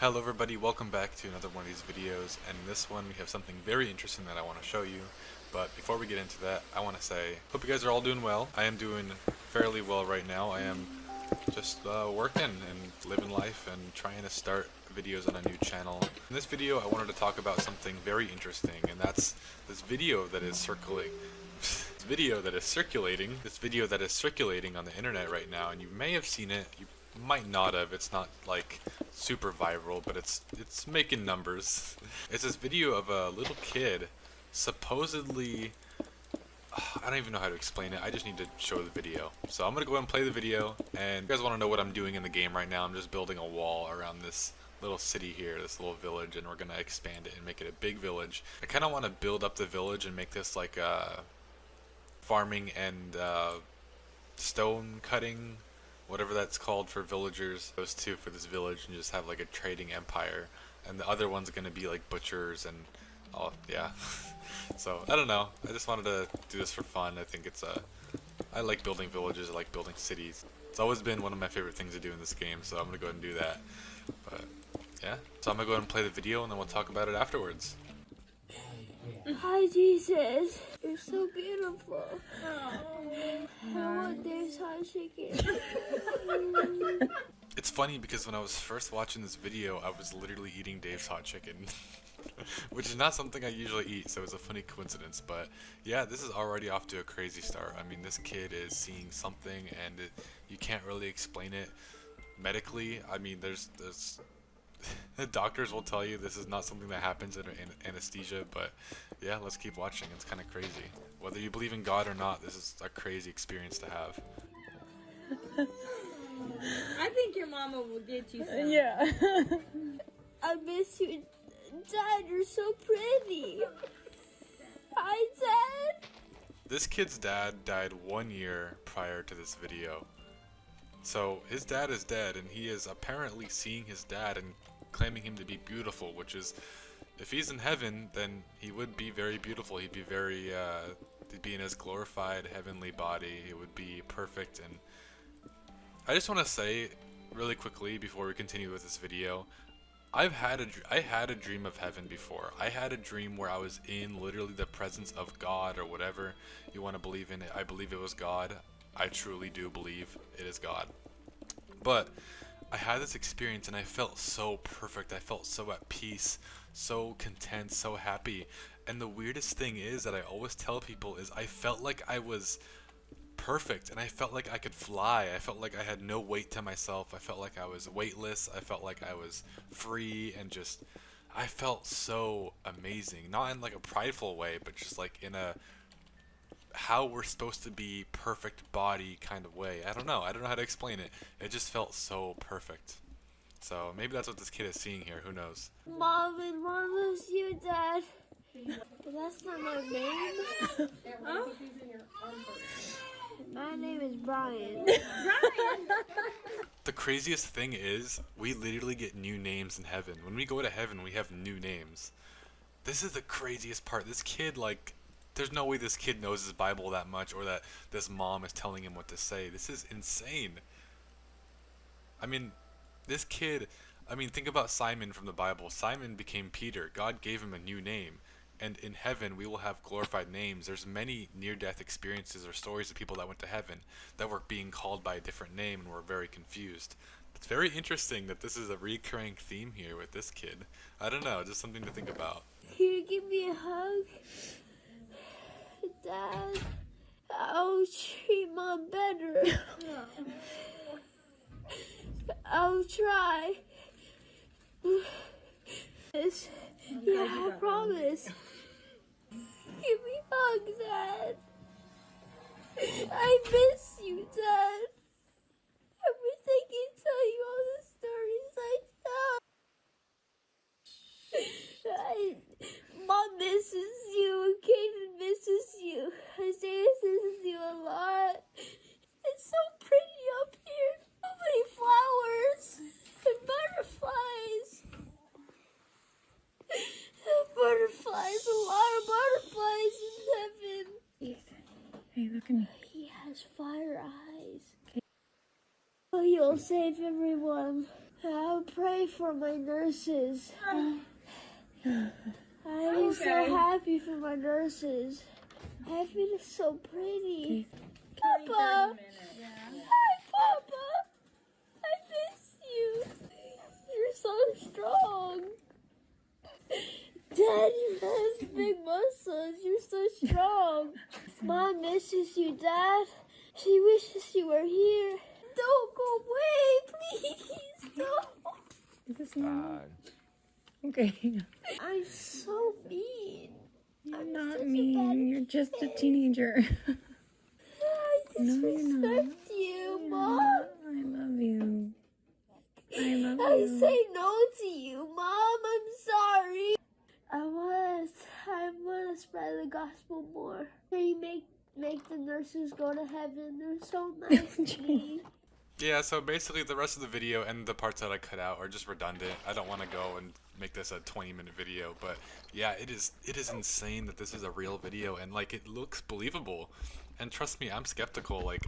Hello everybody, welcome back to another one of these videos, and in this one we have something very interesting that I want to show you. But before we get into that, I want to say, hope you guys are all doing well. I am doing fairly well right now. I am just working and living life and trying to start videos on a new channel. In this video I wanted to talk about something very interesting, and that's this video that is circulating. This video that is circulating on the internet right now, and you may have seen it, you might not have. It's not like super viral, but it's making numbers. It's this video of a little kid supposedly, I don't even know how to explain it. I just need to show the video. So I'm gonna go ahead and play the video, and you guys want to know what I'm doing in the game right now. I'm just building a wall around this little city here, this little village, and we're gonna expand it and make it a big village. I kind of want to build up the village and make this like farming and stone cutting, whatever that's called for villagers, those two for this village, and just have like a trading empire, and the other one's gonna be like butchers and oh yeah. So I don't know, I just wanted to do this for fun. I think I like building villages, I like building cities. It's always been one of my favorite things to do in this game, so I'm gonna go ahead and do that. But yeah, so I'm gonna go ahead and play the video and then we'll talk about it afterwards. Hi, Jesus. You're so beautiful. I want this hot chicken. It's funny because when I was first watching this video, I was literally eating Dave's hot chicken. Which is not something I usually eat, so it's a funny coincidence. But yeah, this is already off to a crazy start. I mean, this kid is seeing something, and you can't really explain it medically. I mean, there's the doctors will tell you this is not something that happens in anesthesia, but yeah, let's keep watching. It's kind of crazy. Whether you believe in God or not, this is a crazy experience to have. I think your mama will get you some. Yeah. I miss you. Dad, you're so pretty. Hi, Dad. This kid's dad died 1 year prior to this video. So his dad is dead, and he is apparently seeing his dad and claiming him to be beautiful, which is, if he's in heaven, then he would be very beautiful. He'd be very, he'd be in his glorified heavenly body. It would be perfect. And I just want to say really quickly before we continue with this video, I had a dream of heaven before. I had a dream where I was in literally the presence of God, or whatever you want to believe in it. I believe it was God. I truly do believe it is God. But I had this experience and I felt so perfect. I felt so at peace, so content, so happy. And the weirdest thing is that I always tell people is I felt like I was perfect, and I felt like I could fly. I felt like I had no weight to myself. I felt like I was weightless. I felt like I was free, and just I felt so amazing. Not in like a prideful way, but just like in a how we're supposed to be perfect body kind of way. I don't know how to explain it. It just felt so perfect. So maybe that's what this kid is seeing here, who knows. Mom and Mom loves you, Dad. But that's not my name. Huh? My name is Brian. The craziest thing is, we literally get new names in heaven. When we go to heaven, we have new names. This is the craziest part. This kid, like, there's no way this kid knows his Bible that much, or that this mom is telling him what to say. This is insane. I mean, this kid, think about Simon from the Bible. Simon became Peter. God gave him a new name. And in heaven, we will have glorified names. There's many near-death experiences or stories of people that went to heaven that were being called by a different name and were very confused. It's very interesting that this is a recurring theme here with this kid. I don't know, just something to think about. Can you give me a hug? Dad, I'll treat Mom better. I'll try. Yeah, I promise. Give me a hug, Dad. I miss you, Dad. I wish I could tell you all the stories I tell. Mom misses you. Kaden misses you. Isaiah misses you a lot. It's so pretty up here. So many flowers and butterflies. Butterflies, a lot of butterflies in heaven. Ethan, hey, look at me. He has fire eyes. Oh, you'll save everyone. I'll pray for my nurses. I'm so happy for my nurses. Heaven is so pretty. Papa! Hi, Papa! I miss you. You're so strong. Dad, you have big muscles. You're so strong. Mom misses you, Dad. She wishes you were here. Don't go away, please. Don't. Is this normal? Okay. I'm so mean. You're I'm not such a mean. bad You're just a kid. teenager. I No, you're not. disrespect you, Mom. I love you. I love I you. say no to you, Mom. I'm sorry. I want to spread the gospel more. They make the nurses go to heaven. They're so nice to me. Yeah, so basically the rest of the video and the parts that I cut out are just redundant. I don't want to go and make this a 20-minute video, but yeah, it is insane that this is a real video and like it looks believable. And trust me, I'm skeptical. Like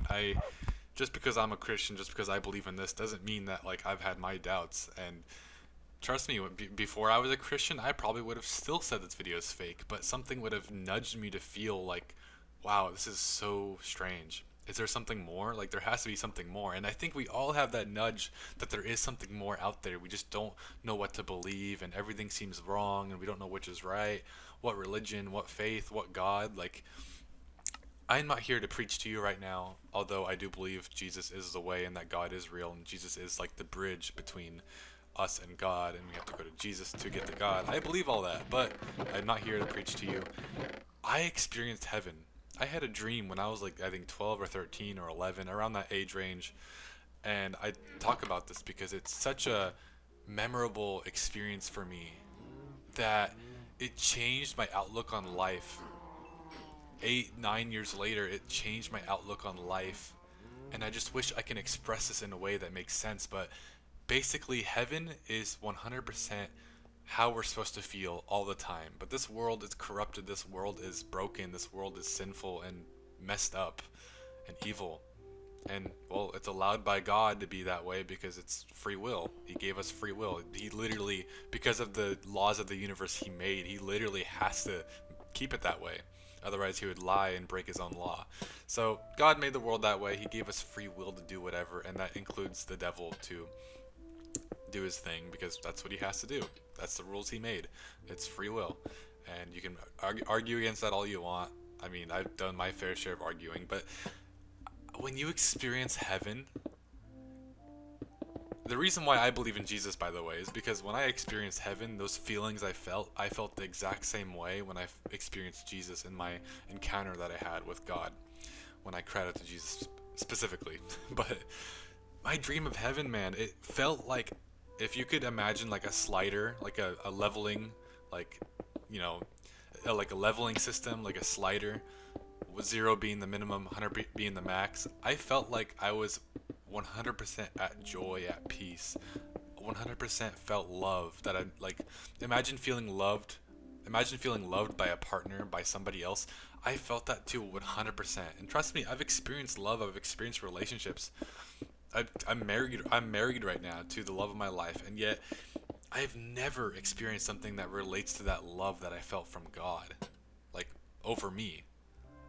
just because I'm a Christian, just because I believe in this doesn't mean that like I've had my doubts. And trust me, before I was a Christian, I probably would have still said this video is fake, but something would have nudged me to feel like, wow, this is so strange. Is there something more? Like, there has to be something more. And I think we all have that nudge that there is something more out there. We just don't know what to believe, and everything seems wrong, and we don't know which is right, what religion, what faith, what God. Like, I'm not here to preach to you right now, although I do believe Jesus is the way and that God is real, and Jesus is like the bridge between us and God, and we have to go to Jesus to get to God. I believe all that, but I'm not here to preach to you. I experienced heaven. I had a dream when I was like, I think 12 or 13 or 11, around that age range. And I talk about this because it's such a memorable experience for me that it changed my outlook on life. 8, 9 years later, it changed my outlook on life. And I just wish I can express this in a way that makes sense. But basically, heaven is 100% how we're supposed to feel all the time. But this world is corrupted, this world is broken, this world is sinful and messed up and evil. And well, it's allowed by God to be that way because it's free will. He gave us free will. He literally, because of the laws of the universe he made, he literally has to keep it that way. Otherwise he would lie and break his own law. So God made the world that way. He gave us free will to do whatever, and that includes the devil to do his thing because that's what he has to do. That's the rules he made. It's free will, and you can argue against that all you want. I mean, I've done my fair share of arguing, but when you experience heaven, the reason why I believe in Jesus, by the way, is because when I experienced heaven, those feelings I felt the exact same way when I experienced Jesus in my encounter that I had with God when I cried out to Jesus specifically. But my dream of heaven, man, it felt like, if you could imagine like a slider, like a leveling, like, you know, like a leveling system, like a slider, with 0 being the minimum, 100 being the max. I felt like I was 100% at joy, at peace, 100% felt love. That I like, imagine feeling loved by a partner, by somebody else. I felt that too, 100%. And trust me, I've experienced love, I've experienced relationships. I'm married right now to the love of my life, and yet I've never experienced something that relates to that love that I felt from God, like, over me.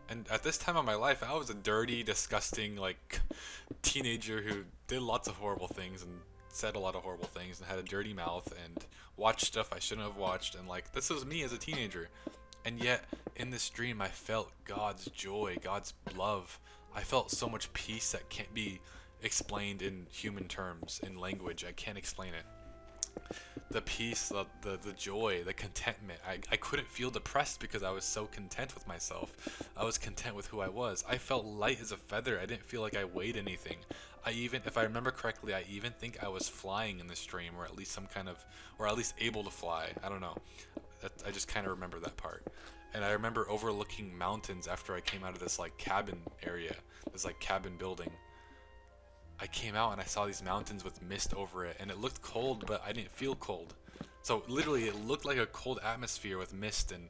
And at this time of my life, I was a dirty, disgusting, like, teenager who did lots of horrible things and said a lot of horrible things and had a dirty mouth and watched stuff I shouldn't have watched, and like, this was me as a teenager. And yet in this dream I felt God's joy, God's love. I felt so much peace that can't be explained in human terms, in language. I can't explain it. The peace, the joy, the contentment. I couldn't feel depressed because I was so content with myself. I was content with who I was. I felt light as a feather. I didn't feel like I weighed anything. If I remember correctly, I even think I was flying in this dream, or at least or at least able to fly. I don't know. I just kind of remember that part. And I remember overlooking mountains after I came out of this like cabin area, this like cabin building. I came out and I saw these mountains with mist over it, and it looked cold, but I didn't feel cold. So literally it looked like a cold atmosphere with mist and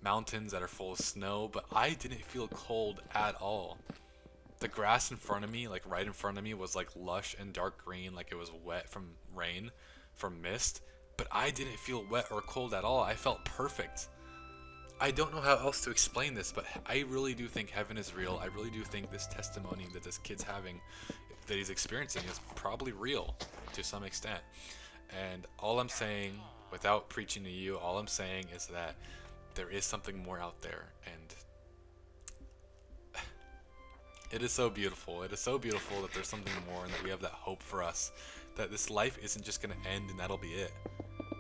mountains that are full of snow, but I didn't feel cold at all. The grass in front of me, like right in front of me, was like lush and dark green, like it was wet from rain, from mist. But I didn't feel wet or cold at all. I felt perfect. I don't know how else to explain this, but I really do think heaven is real. I really do think this testimony that this kid's having, that he's experiencing, is probably real to some extent. And all I'm saying, without preaching to you, all I'm saying is that there is something more out there, and it is so beautiful. It is so beautiful that there's something more, and that we have that hope for us, that this life isn't just going to end and that'll be it.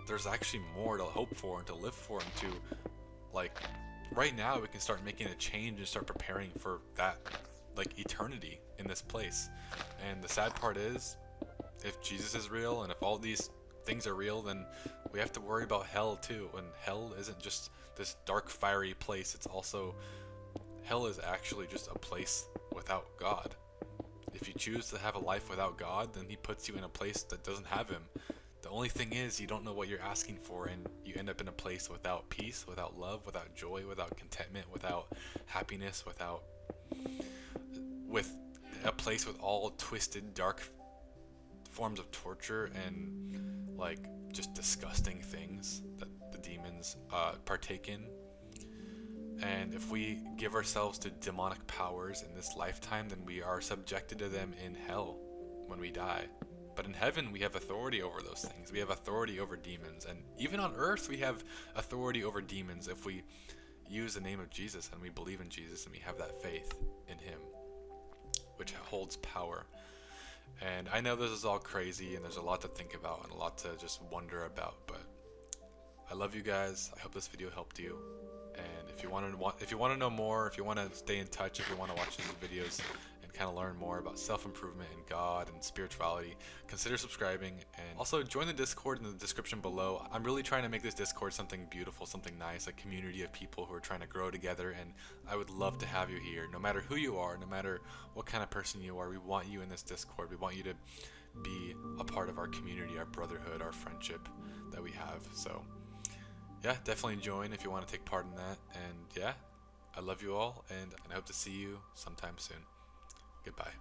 There's actually more to hope for and to live for, and to, like, right now we can start making a change and start preparing for that, like, eternity in this place. And the sad part is, if Jesus is real and if all these things are real, then we have to worry about hell too. And hell isn't just this dark, fiery place. It's also, hell is actually just a place without God. If you choose to have a life without God, then he puts you in a place that doesn't have him. The only thing is, you don't know what you're asking for, and you end up in a place without peace, without love, without joy, without contentment, without happiness, with a place with all twisted, dark forms of torture and, like, just disgusting things that the demons partake in. And if we give ourselves to demonic powers in this lifetime, then we are subjected to them in hell when we die. But in heaven, we have authority over those things. We have authority over demons. And even on earth, we have authority over demons if we use the name of Jesus and we believe in Jesus and we have that faith in him, which holds power. And I know this is all crazy and there's a lot to think about and a lot to just wonder about, but I love you guys. I hope this video helped you. And if you want to know more, if you want to stay in touch, if you want to watch these videos and kind of learn more about self-improvement and God and spirituality, consider subscribing, and also join the Discord in the description below. I'm really trying to make this Discord something beautiful, something nice, a community of people who are trying to grow together, and I would love to have you here. No matter who you are, no matter what kind of person you are, we want you in this Discord. We want you to be a part of our community, our brotherhood, our friendship that we have. So yeah, definitely join if you want to take part in that. And yeah, I love you all, and I hope to see you sometime soon. Goodbye.